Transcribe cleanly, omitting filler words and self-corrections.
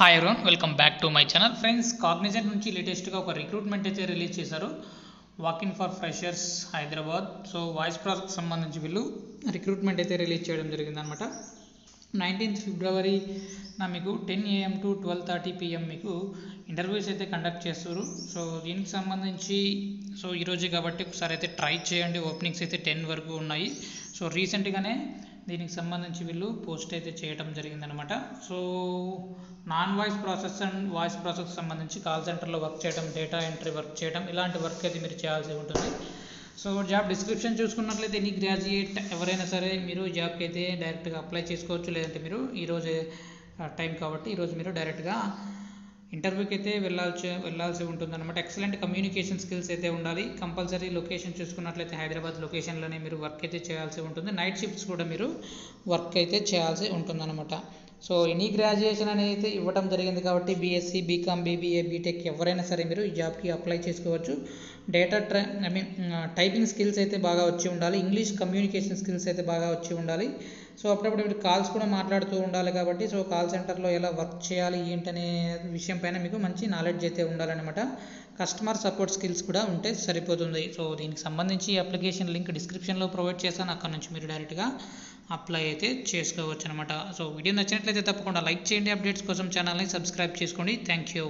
Hi everyone, welcome back to my channel. Friends, Cognizant నుంచి లేటెస్ట్గా ఒక రిక్రూట్మెంట్ అయితే రిలీజ్ చేశారు. Walk in for freshers Hyderabad. So voice ప్రాసెస్కి సంబంధించి వీళ్ళు రిక్రూట్మెంట్ అయితే రిలీజ్ చేయడం జరిగిందనమాట. 19th ఫిబ్రవరి మీకు 10 AM to 12:30 PM మీకు ఇంటర్వ్యూస్ అయితే కండక్ట్ చేస్తారు. సో దీనికి సంబంధించి ఈరోజే కాబట్టి ఒకసారి అయితే ట్రై చేయండి. ఓపెనింగ్స్ అయితే 10 వరకు ఉన్నాయి. సో రీసెంట్గానే దీనికి సంబంధించి వీళ్ళు పోస్ట్ అయితే చేయడం జరిగిందనమాట. So non voice process and voice ప్రాసెస్కి సంబంధించి కాల్ సెంటర్లో వర్క్ చేయడం, డేటా ఎంట్రీ వర్క్ చేయడం, ఇలాంటి వర్క్ అయితే మీరు చేయాల్సి ఉంటుంది. సో జాబ్ డిస్క్రిప్షన్ చూసుకున్నట్లయితే ఎనీ గ్రాడ్యుయేట్ ఎవరైనా సరే మీరు జాబ్కి అయితే డైరెక్ట్గా అప్లై చేసుకోవచ్చు. లేదంటే మీరు ఈరోజు టైం కాబట్టి ఈరోజు మీరు డైరెక్ట్గా ఇంటర్వ్యూకి అయితే వెళ్ళాల్సి ఉంటుంది అనమాట. ఎక్సలెంట్ కమ్యూనికేషన్ స్కిల్స్ అయితే ఉండాలి. కంపల్సరీ లొకేషన్ చూసుకున్నట్లయితే హైదరాబాద్ లొకేషన్లోనే మీరు వర్క్ అయితే చేయాల్సి ఉంటుంది. నైట్ షిఫ్ట్స్ కూడా మీరు వర్క్ అయితే చేయాల్సి ఉంటుంది అనమాట. సో ఎనీ గ్రాడ్యుయేషన్ అనేది అయితే ఇవ్వడం జరిగింది కాబట్టి బీఎస్సీ, బీకామ్, బీబీఏ, బీటెక్ ఎవరైనా సరే మీరు ఈ జాబ్కి అప్లై చేసుకోవచ్చు. టైపింగ్ స్కిల్స్ అయితే బాగా వచ్చి ఉండాలి. ఇంగ్లీష్ కమ్యూనికేషన్ స్కిల్స్ అయితే బాగా వచ్చి ఉండాలి. సో అప్పుడప్పుడు మీరు కాల్స్ కూడా మాట్లాడుతూ ఉండాలి కాబట్టి సో కాల్ సెంటర్లో ఎలా వర్క్ చేయాలి ఏంటనే విషయం పైన మీకు మంచి నాలెడ్జ్ అయితే ఉండాలన్నమాట. కస్టమర్ సపోర్ట్ స్కిల్స్ కూడా ఉంటే సరిపోతుంది. సో దీనికి సంబంధించి అప్లికేషన్ లింక్ డిస్క్రిప్షన్లో ప్రొవైడ్ చేస్తాను. అక్కడ నుంచి మీరు డైరెక్ట్గా అప్లై అయితే చేసుకోవచ్చు అనమాట. సో వీడియో నచ్చినట్లయితే తప్పకుండా లైక్ చేయండి. అప్డేట్స్ కోసం ఛానల్ని సబ్స్క్రైబ్ చేసుకోండి. Thank you.